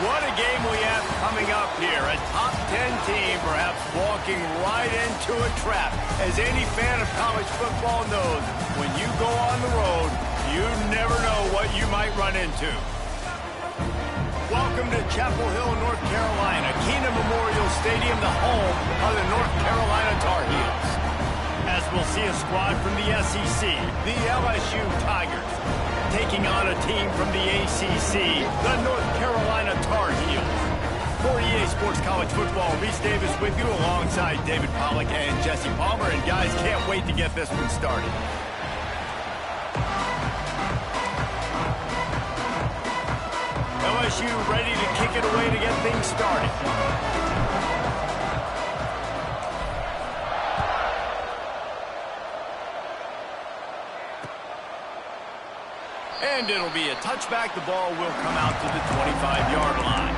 What a game we have coming up here. A top 10 team perhaps walking right into a trap. As any fan of college football knows, when you go on the road, you never know what you might run into. Welcome to Chapel Hill, North Carolina, Kenan Memorial Stadium, the home of the North Carolina Tar Heels. As we'll see a squad from the SEC, the LSU Tigers, taking on a team from the ACC, the North Carolina Tar Heels. For EA Sports College Football, Reese Davis with you alongside David Pollack and Jesse Palmer. And guys, can't wait to get this one started. LSU ready to kick it away to get things started. And it'll be a touchback. The ball will come out to the 25-yard line.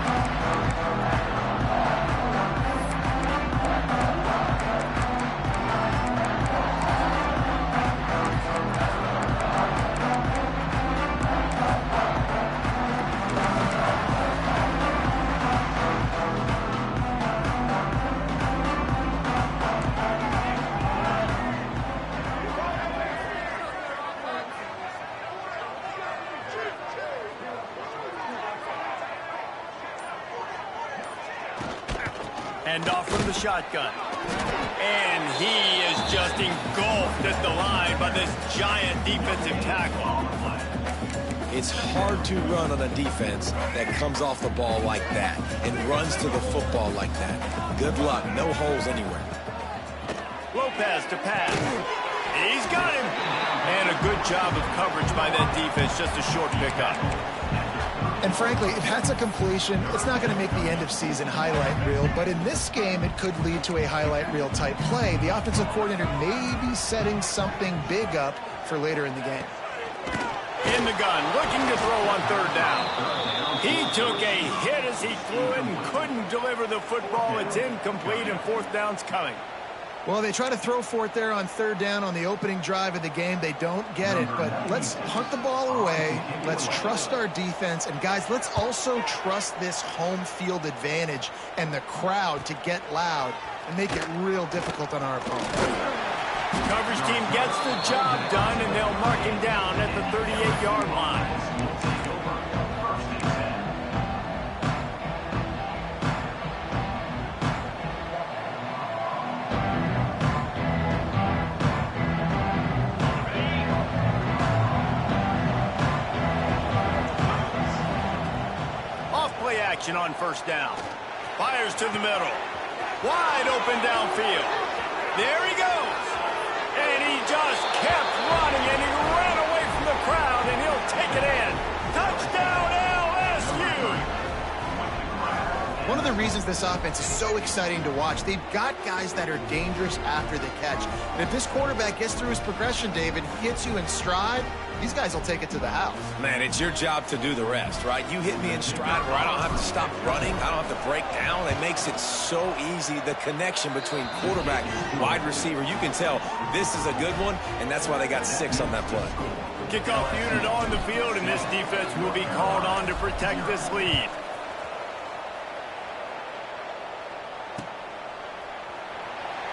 And off from the shotgun. And he is just engulfed at the line by this giant defensive tackle. It's hard to run on a defense that comes off the ball like that and runs to the football like that. Good luck. No holes anywhere. Lopez to pass. He's got him. And a good job of coverage by that defense. Just a short pickup. And frankly, if that's a completion, it's not going to make the end-of-season highlight reel. But in this game, it could lead to a highlight reel type play. The offensive coordinator may be setting something big up for later in the game. In the gun, looking to throw on third down. He took a hit as he threw it and couldn't deliver the football. It's incomplete, and fourth down's coming. Well, they try to throw for it there on third down on the opening drive of the game. They don't get it, but let's hunt the ball away. Let's trust our defense. And, guys, let's also trust this home field advantage and the crowd to get loud and make it real difficult on our opponent. Coverage team gets the job done, and they'll mark him down at the 38-yard line. Action on first down. Fires to the middle. Wide open downfield. There he goes. And he just kept running, and he ran away from the crowd, and he'll take it in. Touchdown, LSU! One of the reasons this offense is so exciting to watch, they've got guys that are dangerous after the catch. And if this quarterback gets through his progression, David, hits you in stride, these guys will take it to the house. Man, it's your job to do the rest, right? You hit me in stride where I don't have to stop running. I don't have to break down. It makes it so easy. The connection between quarterback and wide receiver, you can tell this is a good one, and that's why they got 6 on that play. Kickoff unit on the field, and this defense will be called on to protect this lead.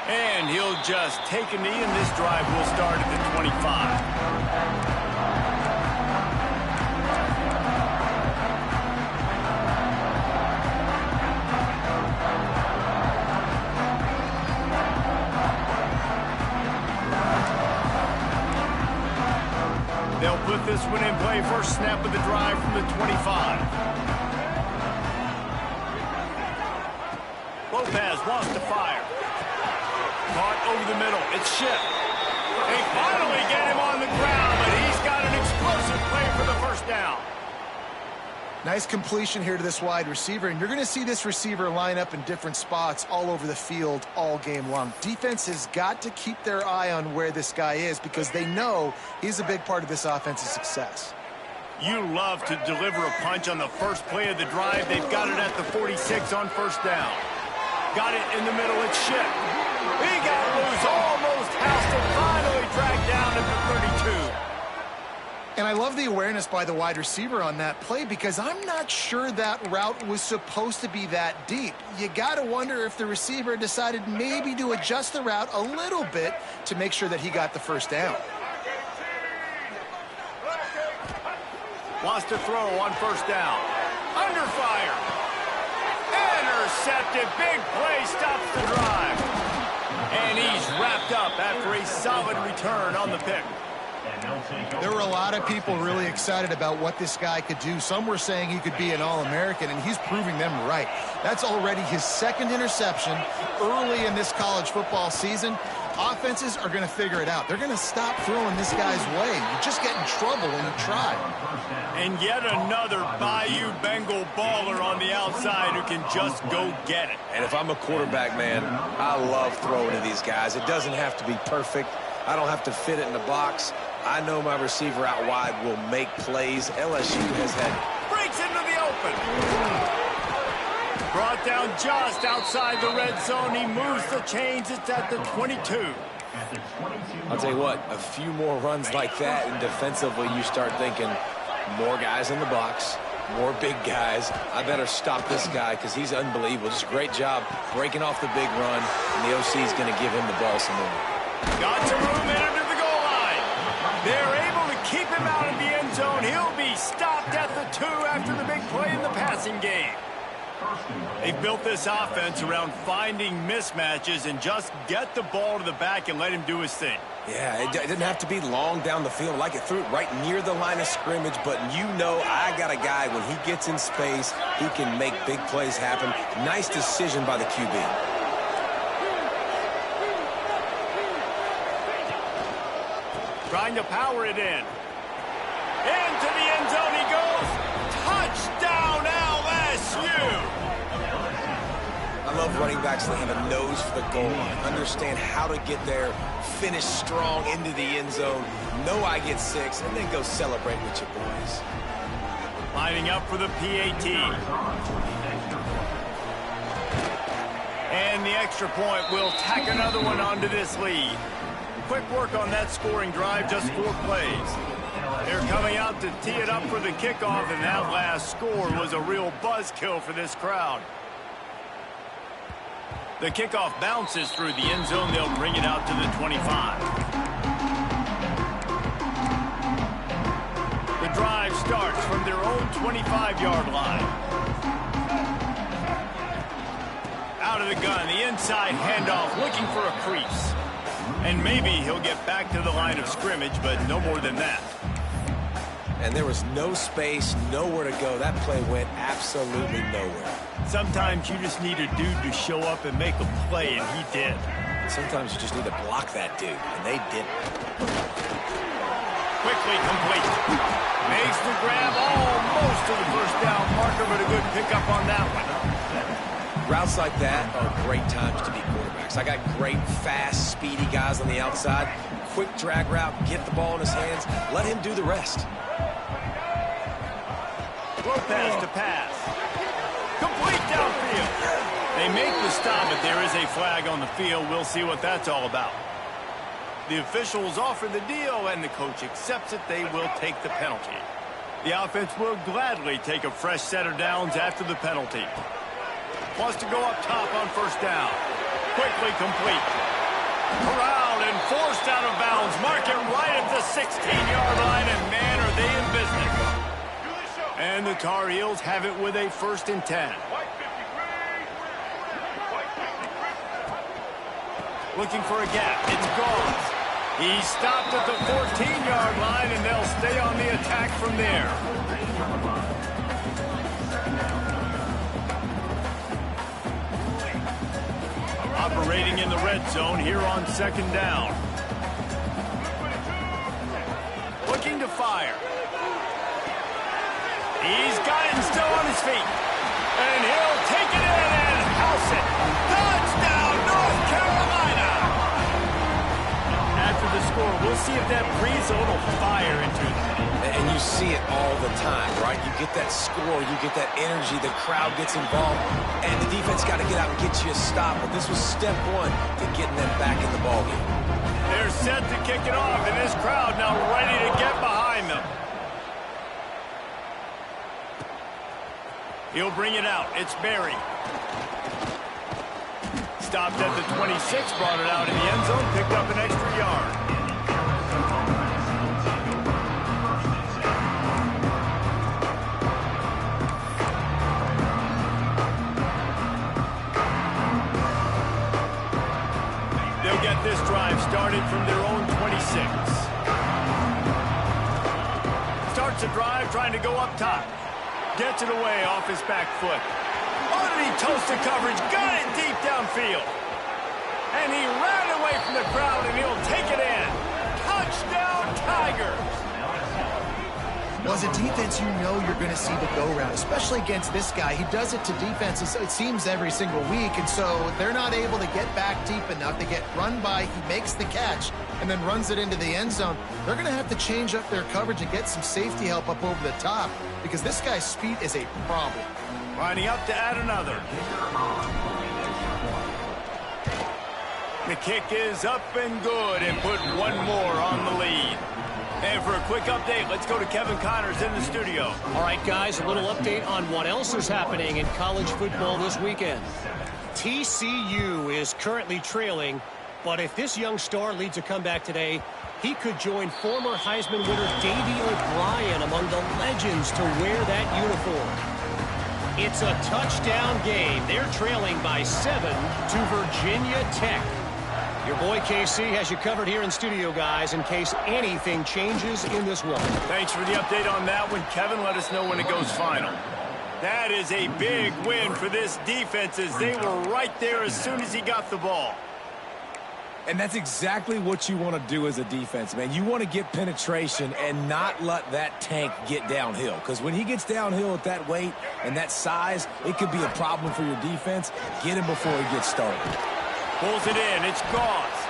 And he'll just take a knee, and this drive will start at the 25. They'll put this one in play. First snap of the drive from the 25. Lopez wants to fire. Caught over the middle. It's Shipp. They finally get him on the ground, but he's got an explosive play for the first down. Nice completion here to this wide receiver, and you're going to see this receiver line up in different spots all over the field all game long. Defense has got to keep their eye on where this guy is because they know he's a big part of this offense's success. You love to deliver a punch on the first play of the drive. They've got it at the 46 on first down. Got it in the middle. It's Shipp. He got loose, almost housed it, finally dragged down at the 32. And I love the awareness by the wide receiver on that play because I'm not sure that route was supposed to be that deep. You got to wonder if the receiver decided maybe to adjust the route a little bit to make sure that he got the first down. Wants to throw on first down. Under fire. Intercepted. Big play stops the drive. And he's wrapped up after a solid return on the pick. There were a lot of people really excited about what this guy could do. Some were saying he could be an All-American, and he's proving them right. That's already his second interception early in this college football season. Offenses are going to figure it out. They're going to stop throwing this guy's way. You just get in trouble when you try. And yet another Bayou Bengal baller on the outside who can just go get it. And if I'm a quarterback, man, I love throwing to these guys. It doesn't have to be perfect. I don't have to fit it in the box. I know my receiver out wide will make plays. LSU has had... Breaks into the open. Brought down just outside the red zone. He moves the chains. It's at the 22. I'll tell you what, a few more runs like that, and defensively you start thinking more guys in the box, more big guys. I better stop this guy because he's unbelievable. Just a great job breaking off the big run, and the OC is going to give him the ball some more. Got some room in under the goal line. They're able to keep him out of the end zone. He'll be stopped at the 2 after the big play in the passing game. They've built this offense around finding mismatches and just get the ball to the back and let him do his thing. Yeah, it didn't have to be long down the field. Like it threw it right near the line of scrimmage, but you know I got a guy, when he gets in space, he can make big plays happen. Nice decision by the QB. Trying to power it in. Into the end zone he goes. Touchdown, LSU! I love running backs that have a nose for the goal line. Understand how to get there, finish strong into the end zone, know I get 6, and then go celebrate with your boys. Lining up for the PAT. And the extra point will tack another one onto this lead. Quick work on that scoring drive, just 4 plays. They're coming out to tee it up for the kickoff, and that last score was a real buzzkill for this crowd. The kickoff bounces through the end zone. They'll bring it out to the 25. The drive starts from their own 25-yard line. Out of the gun, the inside handoff, looking for a crease. And maybe he'll get back to the line of scrimmage, but no more than that. And there was no space, nowhere to go. That play went absolutely nowhere. Sometimes you just need a dude to show up and make a play, and he did. Sometimes you just need to block that dude, and they didn't. Quickly complete. Makes the grab almost to the first down marker, but a good pickup on that one. Routes like that are great times to be quarterbacks. I got great, fast, speedy guys on the outside. Quick drag route, get the ball in his hands, let him do the rest. Lopez to pass. Complete downfield. They make the stop, but there is a flag on the field. We'll see what that's all about. The officials offer the deal, and the coach accepts it. They will take the penalty. The offense will gladly take a fresh set of downs after the penalty. Wants to go up top on first down. Quickly complete. Corralled and forced out of bounds. Mark it right at the 16-yard line, and man, are they in business. And the Tar Heels have it with a 1st and 10. Looking for a gap. It's gone. He stopped at the 14-yard line, and they'll stay on the attack from there. Operating in the red zone here on 2nd down. Looking to fire. He's got it and still on his feet. And he'll take it in and house it. Touchdown, North Carolina! After the score, we'll see if that breathes a little fire into them. And you see it all the time, right? You get that score, you get that energy, the crowd gets involved, and the defense got to get out and get you a stop. But this was step 1 to getting them back in the ballgame. They're set to kick it off, and this crowd now ready to get behind them. He'll bring it out. It's Barry. Stopped at the 26, brought it out in the end zone, picked up an extra yard. They'll get this drive started from their own 26. Starts a drive trying to go up top. Gets it away off his back foot. Underneath toasted coverage, got it deep downfield. And he ran away from the crowd, and he'll take it in. Touchdown, Tigers! Well, as a defense, you know you're going to see the go-round, especially against this guy. He does it to defenses, it seems, every single week, and so they're not able to get back deep enough. They get run by, he makes the catch, and then runs it into the end zone. They're going to have to change up their coverage and get some safety help up over the top because this guy's speed is a problem. Lining up to add another. The kick is up and good and put one more on the lead. And for a quick update, let's go to Kevin Connors in the studio. All right, guys, a little update on what else is happening in college football this weekend. TCU is currently trailing, but if this young star leads a comeback today, he could join former Heisman winner Davey O'Brien among the legends to wear that uniform. It's a touchdown game. They're trailing by 7 to Virginia Tech. Your boy KC has you covered here in studio, guys, in case anything changes in this one. Thanks for the update on that one, Kevin. Let us know when it goes final. That is a big win for this defense as they were right there as soon as he got the ball. And that's exactly what you want to do as a defense, man. You want to get penetration and not let that tank get downhill. Because when he gets downhill at that weight and that size, it could be a problem for your defense. Get him before he gets started. Pulls it in. It's Gauze.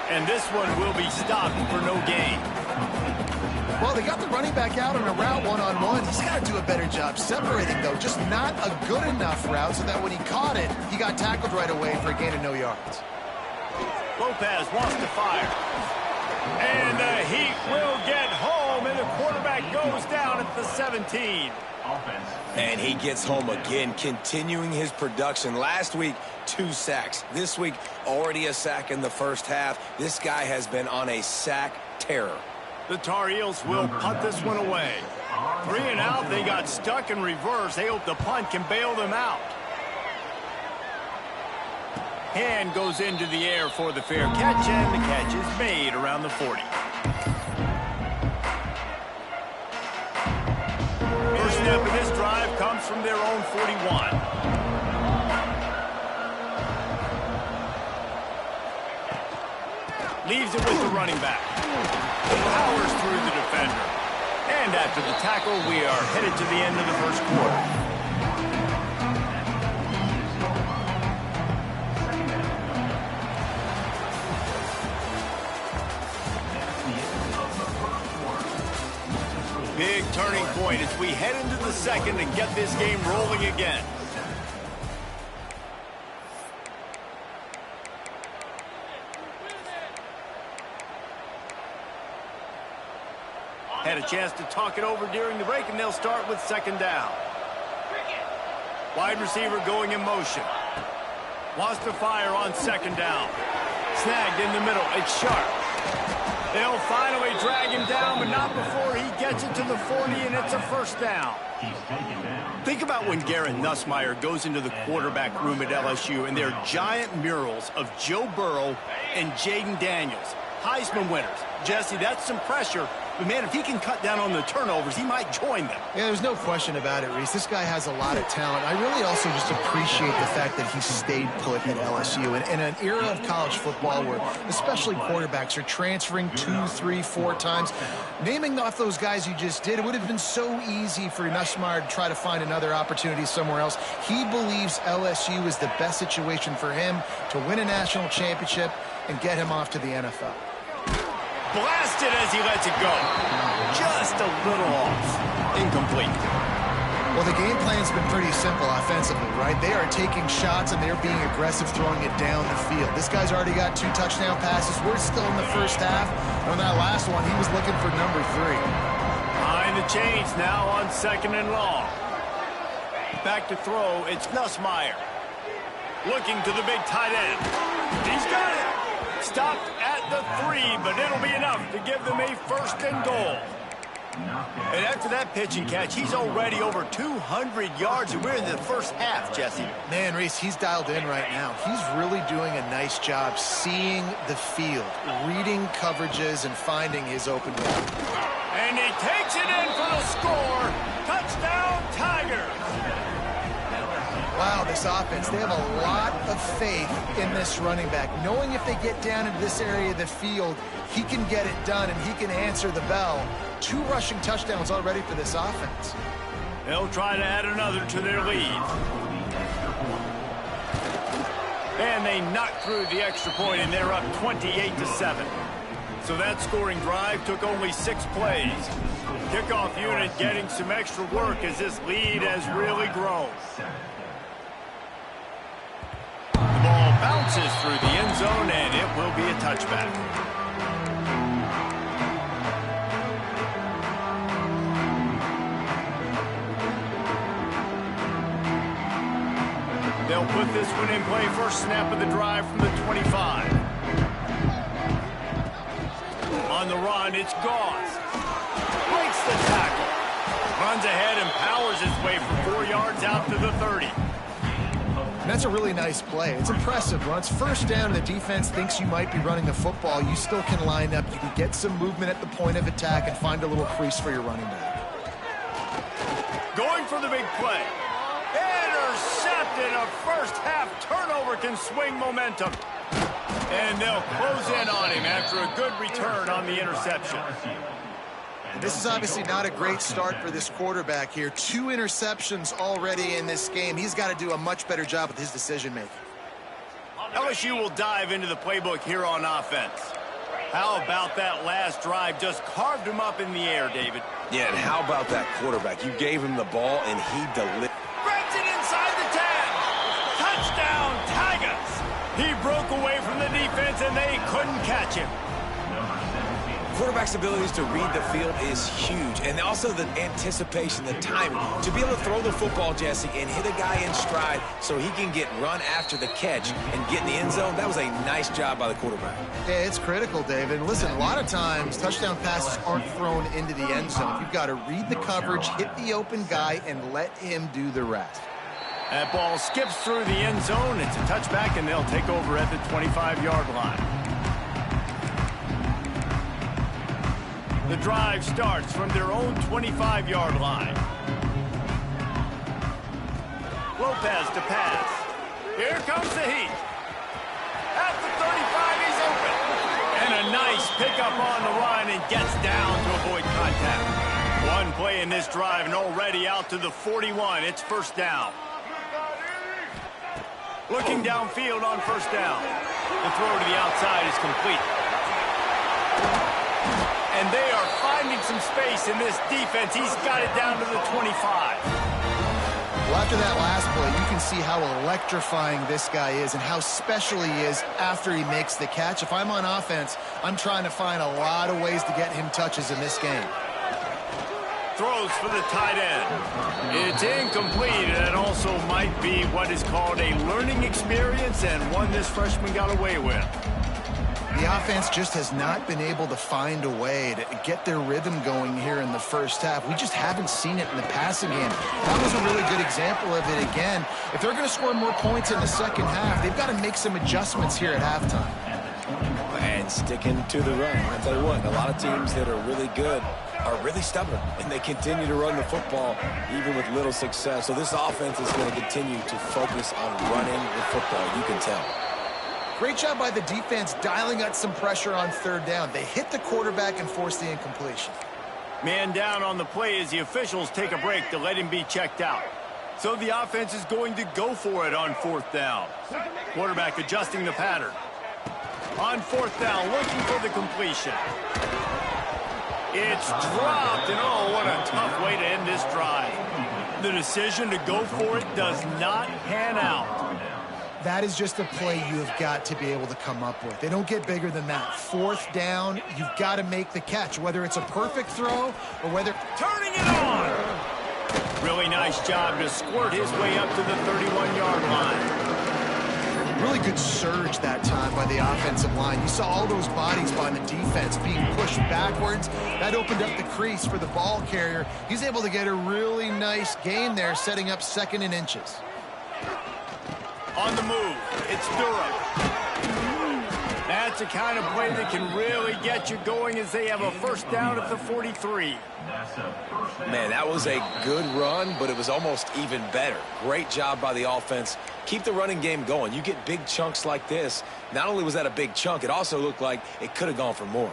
And this one will be stopped for no gain. Well, they got the running back out on a route one-on-one. He's got to do a better job separating, though. Just not a good enough route so that when he caught it, he got tackled right away for a gain of no yards. Lopez wants to fire. And the Heat will get home, and the quarterback goes down at the 17. And he gets home again, continuing his production. Last week, 2 sacks. This week, already a sack in the first half. This guy has been on a sack terror. The Tar Heels will punt this one away. 3 and out, they got stuck in reverse. They hope the punt can bail them out. Hand goes into the air for the fair catch, and the catch is made around the 40. First snap of this drive comes from their own 41. Leaves it with the running back. Powers through the defender. And after the tackle, we are headed to the end of the first quarter. Big turning point as we head into the second and get this game rolling again. Had a chance to talk it over during the break, and they'll start with second down. Wide receiver going in motion. Wants to fire on second down. Snagged in the middle. It's Sharp. They'll finally drag him down, but not before he gets it to the 40, and it's a first down. Think about when Garrett Nussmeier goes into the quarterback room at LSU, and there are giant murals of Joe Burrow and Jaden Daniels, Heisman winners. Jesse, that's some pressure. But, man, if he can cut down on the turnovers, he might join them. Yeah, there's no question about it, Reese. This guy has a lot of talent. I really also just appreciate the fact that he stayed put at LSU. In an era of college football where especially quarterbacks are transferring 2, 3, 4 times, naming off those guys you just did, it would have been so easy for Nussmeier to try to find another opportunity somewhere else. He believes LSU is the best situation for him to win a national championship and get him off to the NFL. Blasted as he lets it go. Just a little off. Incomplete. Well, the game plan's been pretty simple offensively, right? They are taking shots and they're being aggressive throwing it down the field. This guy's already got 2 touchdown passes. We're still in the first half. And on that last one, he was looking for number 3. Behind the chains now on second and long. Back to throw, it's Nussmeier. Looking to the big tight end. He's got it. Stopped at the 3, but it'll be enough to give them a 1st and goal. And after that pitch and catch, he's already over 200 yards, and we're in the first half, Jesse. Man, Reese, he's dialed in right now. He's really doing a nice job seeing the field, reading coverages, and finding his open guy. And he takes it in for the score. Touchdown, Tigers. Wow, this offense, they have a lot of faith in this running back, knowing if they get down into this area of the field, he can get it done and he can answer the bell. 2 rushing touchdowns already for this offense. They'll try to add another to their lead. And they knock through the extra point, and they're up 28-7. So that scoring drive took only 6 plays. Kickoff unit getting some extra work as this lead has really grown. The ball bounces through the end zone, and it will be a touchback. They'll put this one in play. First snap of the drive from the 25. On the run, it's Gauze. Breaks the tackle. Runs ahead and powers his way for 4 yards out to the 30. And that's a really nice play. It's impressive. When it's 1st down and the defense thinks you might be running the football, you still can line up. You can get some movement at the point of attack and find a little crease for your running back. Going for the big play. Intercepted. A first half turnover can swing momentum. And they'll close in on him after a good return on the interception. This is obviously not a great start for this quarterback here. 2 interceptions already in this game. He's got to do a much better job with his decision-making. LSU will dive into the playbook here on offense. How about that last drive? Just carved him up in the air, David. Yeah, and how about that quarterback? You gave him the ball, and he delivered. Breaks it inside the 10. Touchdown, Tigers. He broke away from the defense, and they couldn't catch him. Quarterback's abilities to read the field is huge, and also the anticipation, the timing. To be able to throw the football, Jesse, and hit a guy in stride so he can get run after the catch and get in the end zone, that was a nice job by the quarterback. Yeah, it's critical, David. Listen, a lot of times touchdown passes aren't thrown into the end zone. You've got to read the coverage, hit the open guy, and let him do the rest. That ball skips through the end zone. It's a touchback, and they'll take over at the 25-yard line. The drive starts from their own 25-yard line. Lopez to pass. Here comes the heat. At the 35, he's open. And a nice pickup on the run and gets down to avoid contact. One play in this drive and already out to the 41. It's 1st down. Looking downfield on 1st down. The throw to the outside is complete. And they are finding some space in this defense. He's got it down to the 25. Well, after that last play, you can see how electrifying this guy is and how special he is after he makes the catch. If I'm on offense, I'm trying to find a lot of ways to get him touches in this game. Throws for the tight end. It's incomplete, and it also might be what is called a learning experience and one this freshman got away with. The offense just has not been able to find a way to get their rhythm going here in the first half. We just haven't seen it in the passing game. That was a really good example of it again. If they're going to score more points in the second half, they've got to make some adjustments here at halftime. And sticking to the run. I'll tell you what, a lot of teams that are really good are really stubborn, and they continue to run the football even with little success. So this offense is going to continue to focus on running the football, you can tell. Great job by the defense dialing up some pressure on 3rd down. They hit the quarterback and forced the incompletion. Man down on the play as the officials take a break to let him be checked out. So the offense is going to go for it on 4th down. Quarterback adjusting the pattern. On 4th down, looking for the completion. It's dropped, and oh, what a tough way to end this drive. The decision to go for it does not pan out. That is just a play you have got to be able to come up with. They don't get bigger than that. 4th down, you've got to make the catch, whether it's a perfect throw or whether... Turning it on! Really nice job to squirt his way up to the 31-yard line. Really good surge that time by the offensive line. You saw all those bodies by the defense being pushed backwards. That opened up the crease for the ball carrier. He's able to get a really nice gain there, setting up 2nd and inches. On the move, it's Durham. That's the kind of play that can really get you going as they have a first down at the 43. Man, that was a good run, but it was almost even better. Great job by the offense. Keep the running game going. You get big chunks like this. Not only was that a big chunk, it also looked like it could have gone for more.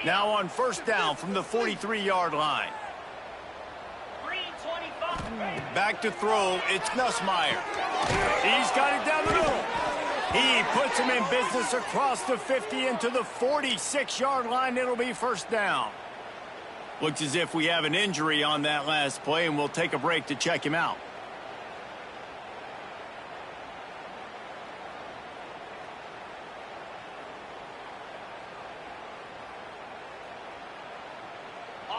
Now on first down from the 43-yard line. Back to throw, it's Nussmeier. He's got it down the middle. He puts him in business across the 50 into the 46-yard line. It'll be first down. Looks as if we have an injury on that last play, and we'll take a break to check him out.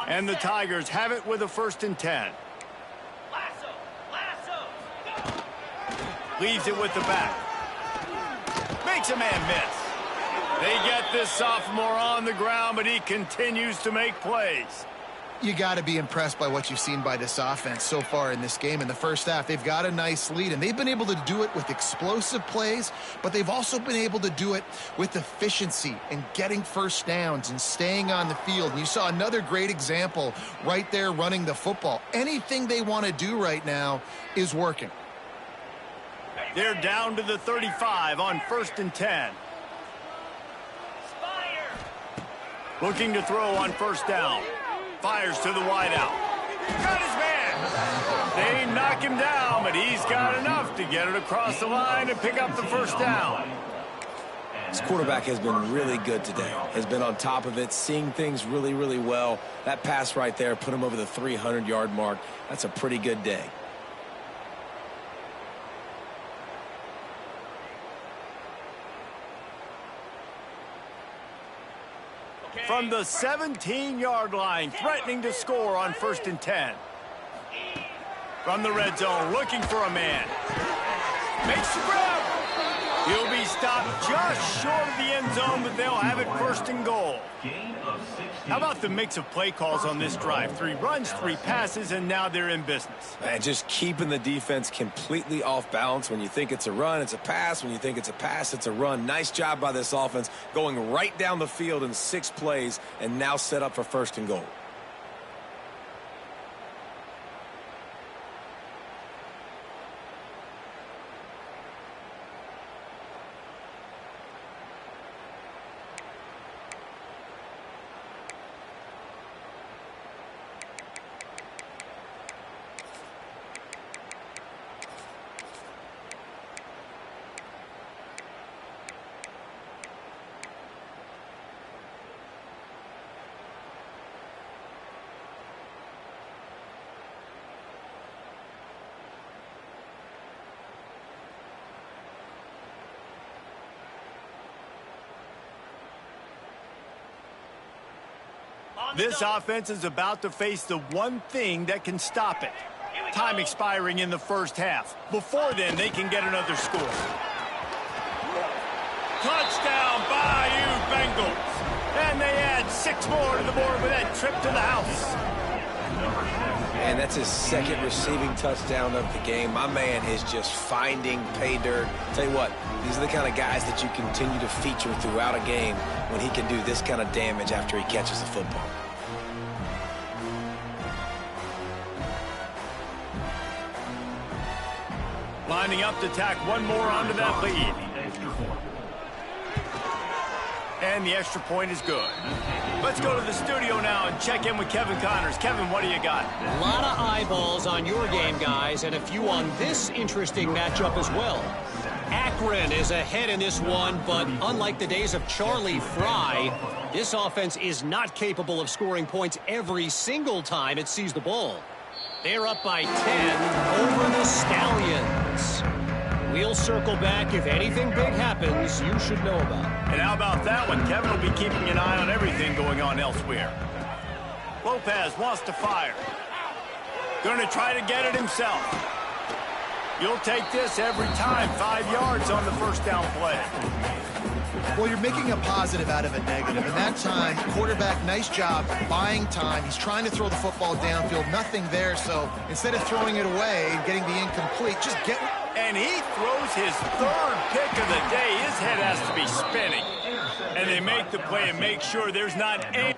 And the Tigers have it with a 1st and 10. Leaves it with the back. Makes a man miss. They get this sophomore on the ground, but he continues to make plays. You got to be impressed by what you've seen by this offense so far in this game. In the first half, they've got a nice lead, and they've been able to do it with explosive plays, but they've also been able to do it with efficiency and getting first downs and staying on the field. And you saw another great example right there running the football. Anything they want to do right now is working. They're down to the 35 on 1st and 10. Looking to throw on first down. Fires to the wideout. Got his man. They knock him down, but he's got enough to get it across the line and pick up the first down. This quarterback has been really good today. Has been on top of it, seeing things really, really well. That pass right there put him over the 300-yard mark. That's a pretty good day. From the 17-yard line, threatening to score on 1st and 10. From the red zone, looking for a man. Makes the grab. He'll be stopped just short of the end zone, but they'll have it 1st and goal. How about the mix of play calls on this drive? 3 runs, 3 passes, and now they're in business. And just keeping the defense completely off balance. When you think it's a run, it's a pass. When you think it's a pass, it's a run. Nice job by this offense, going right down the field in 6 plays and now set up for 1st and goal. This offense is about to face the one thing that can stop it. Time expiring in the first half. Before then, they can get another score. Touchdown, Bayou Bengals. And they add 6 more to the board with that trip to the house. And that's his 2nd receiving touchdown of the game. My man is just finding pay dirt. Tell you what, these are the kind of guys that you continue to feature throughout a game when he can do this kind of damage after he catches the football. Lining up to tack one more onto that lead. And the extra point is good. Let's go to the studio now and check in with Kevin Connors. Kevin, what do you got? A lot of eyeballs on your game, guys, and a few on this interesting matchup as well. Akron is ahead in this one, but unlike the days of Charlie Fry, this offense is not capable of scoring points every single time it sees the ball. They're up by 10 over the Stallions. We'll circle back. If anything big happens, you should know about it. And how about that one? Kevin will be keeping an eye on everything going on elsewhere. Lopez wants to fire. Going to try to get it himself. You'll take this every time. 5 yards on the first down play. Well, you're making a positive out of a negative. And that time, quarterback, nice job buying time. He's trying to throw the football downfield. Nothing there. So instead of throwing it away and getting the incomplete, just get... And he throws his third pick of the day. His head has to be spinning. And they make the play and make sure there's not any...